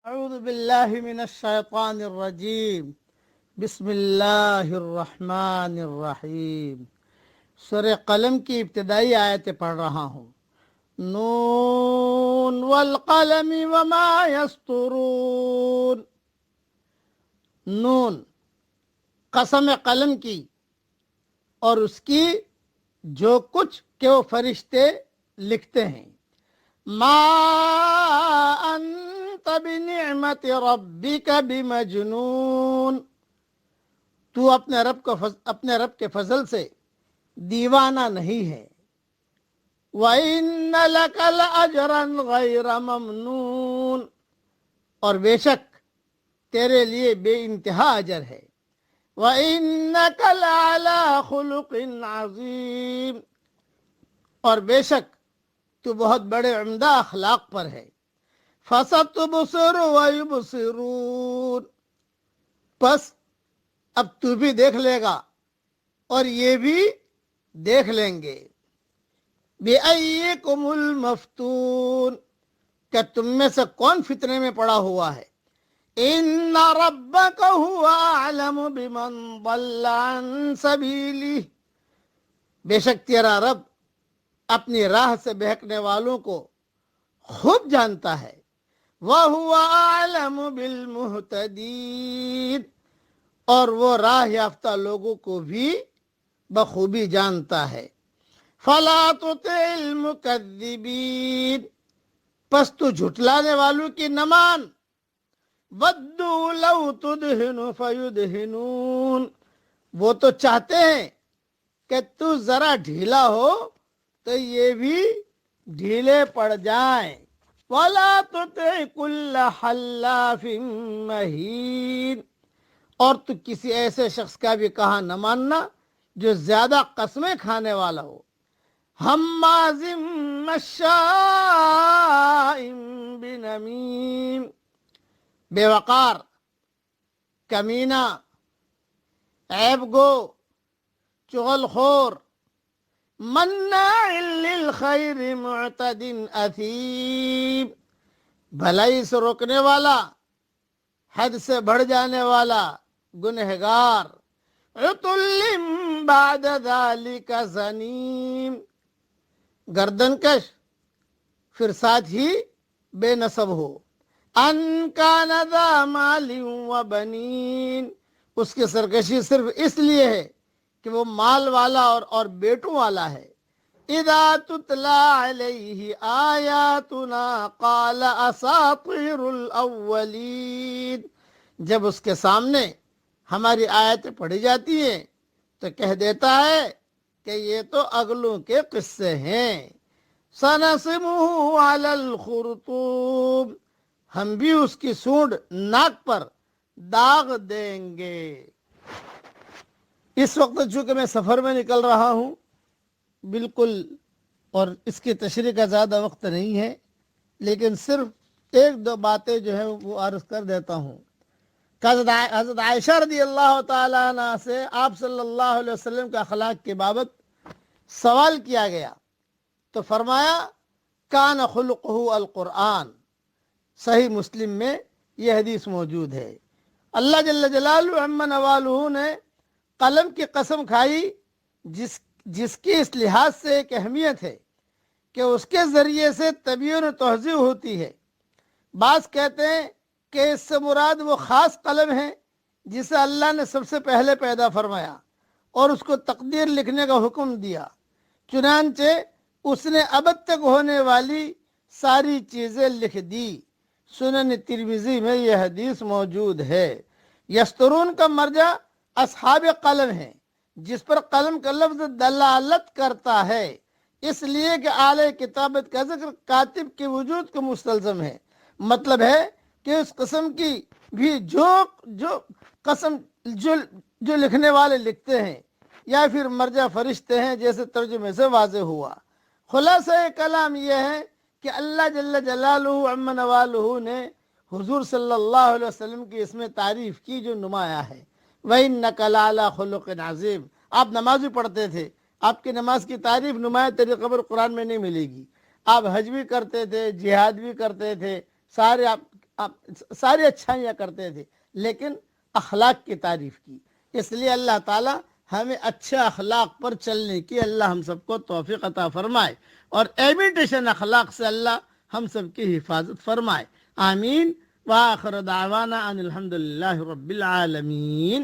اعوذ باللہ من الشیطان الرجیم بسم اللہ الرحمن الرحیم۔ سورہ قلم کی ابتدائی آیتیں پڑھ رہا ہوں۔ نون والقلم وما یسطرون۔ نون قسم قلم کی اور اس کی جو کچھ کہ وہ فرشتے لکھتے ہیں۔ ما انت بنعمت ربک بمجنون، تو اپنے رب کے فضل سے دیوانہ نہیں ہے۔ وَإِنَّ لَكَ لَأَجْرًا غَيْرَ مَمْنُونٍ، اور بے شک تیرے لیے بے انتہا اجر ہے۔ وَإِنَّكَ لَعَلَىٰ خُلُقٍ عَظِيمٍ، اور بے شک تو بہت بڑے عمدہ اخلاق پر ہے۔ فَسَتُبْصِرُ وَيُبْصِرُونَ، پس اب تو بھی دیکھ لے گا اور یہ بھی دیکھ لیں گے۔ بِأَيِّكُمُ الْمَفْتُونُ، کہ تم میں سے کون فتنے میں پڑا ہوا ہے۔ إِنَّ رَبَّكَ هُوَ أَعْلَمُ بِمَنْ ضَلَّ عَنْ سَبِيلِهِ، بے شک تیرا رب اپنی راہ سے بہکنے والوں کو خوب جانتا ہے۔ وَهُوَ أَعْلَمُ بِالْمُهْتَدِينَ، اور وہ راہ یافتہ لوگوں کو بھی بخوبی جانتا ہے۔ فَلَا تُطِعِ الْمُكَذِّبِينَ، پس تو جھٹلانے والوں کی نہ مان۔ وَدُّوا لَوْ تُدْهِنُ فَيُدْهِنُونَ، وہ تو چاہتے ہیں کہ تو ذرا ڈھیلا ہو تو یہ بھی ڈھیلے پڑ جائیں۔ وَلَا تُطِعْ كُلَّ حَلَّافٍ مَّهِينٍ، اور تو کسی ایسے شخص کا بھی کہا نہ ماننا جو زیادہ قسمیں کھانے والا ہو۔ ہمازٍ مشاء بنمیم، بے وقار، کمینہ، عیب گو، چغل خور، مناع للخیر معتد اثیم، بھلائی سے روکنے والا، حد سے بڑھ جانے والا، گنہگار، عتل بعد ذلک زنیم، گردن کش پھر ساتھ ہی بے نسب ہو۔ ان کان ذا مال و بنین، اس کی سرکشی صرف اس لیے ہے کہ وہ مال والا اور بیٹوں والا ہے۔ اذا تتلا علیہ آیاتنا قال اساطیر الاولین، جب اس کے سامنے ہماری آیتیں پڑھی جاتی ہیں تو کہہ دیتا ہے کہ یہ تو اگلوں کے قصے ہیں۔ سنسمہ علی الخرطوم، ہم بھی اس کی سونڈ ناک پر داغ دیں گے۔ اس وقت چونکہ میں سفر میں نکل رہا ہوں بالکل، اور اس کی تشریح کا زیادہ وقت نہیں ہے، لیکن صرف ایک دو باتیں جو ہے وہ عرض کر دیتا ہوں۔ حضرت عائشہ رضی اللہ تعالیٰ عنہ سے آپ صلی اللہ علیہ وسلم کے اخلاق کے بابت سوال کیا گیا تو فرمایا کان خلقہ القرآن، صحیح مسلم میں یہ حدیث موجود ہے۔ اللہ جل جلالہ عم نوالہ نے قلم کی قسم کھائی جس کی اس لحاظ سے ایک اہمیت ہے کہ اس کے ذریعے سے تبیین و تہذیب ہوتی ہے۔ بعض کہتے ہیں کہ اس سے مراد وہ خاص قلم ہے جسے اللہ نے سب سے پہلے پیدا فرمایا اور اس کو تقدیر لکھنے کا حکم دیا، چنانچہ اس نے ابد تک ہونے والی ساری چیزیں لکھ دی۔ سنن ترمذی میں یہ حدیث موجود ہے۔ یسترون کا مرجع اصحاب قلم ہے، جس پر قلم کا لفظ دلالت کرتا ہے، اس لیے کہ اعلی کتابت کا ذکر کاتب کے وجود کو مستلزم ہے۔ مطلب ہے کہ اس قسم کی بھی جو لکھنے والے لکھتے ہیں یا پھر مرجع فرشتے ہیں، جیسے ترجمے سے واضح ہوا۔ خلاصہ کلام یہ ہے کہ اللہ جل جلالہ عم نوالہ نے حضور صلی اللہ علیہ وسلم کی اس میں تعریف کی جو نمایاں ہے۔ وَإِنَّكَ لَعَلَىٰ خُلُقٍ عَظِيمٍ، آپ نماز بھی پڑھتے تھے، آپ کی نماز کی تعریف نمایاں طریقے پر قرآن میں نہیں ملے گی۔ آپ حج بھی کرتے تھے، جہاد بھی کرتے تھے، سارے آپ آپ ساری اچھائیاں کرتے تھے لیکن اخلاق کی تعریف کی. اس لیے اللہ تعالیٰ ہمیں اچھے اخلاق پر چلنے کی اللہ ہم سب کو توفیق عطا فرمائے اور ایمیٹیشن اخلاق سے اللہ ہم سب کی حفاظت فرمائے. آمین. وآخر دعوانا ان الحمد للہ رب العالمین.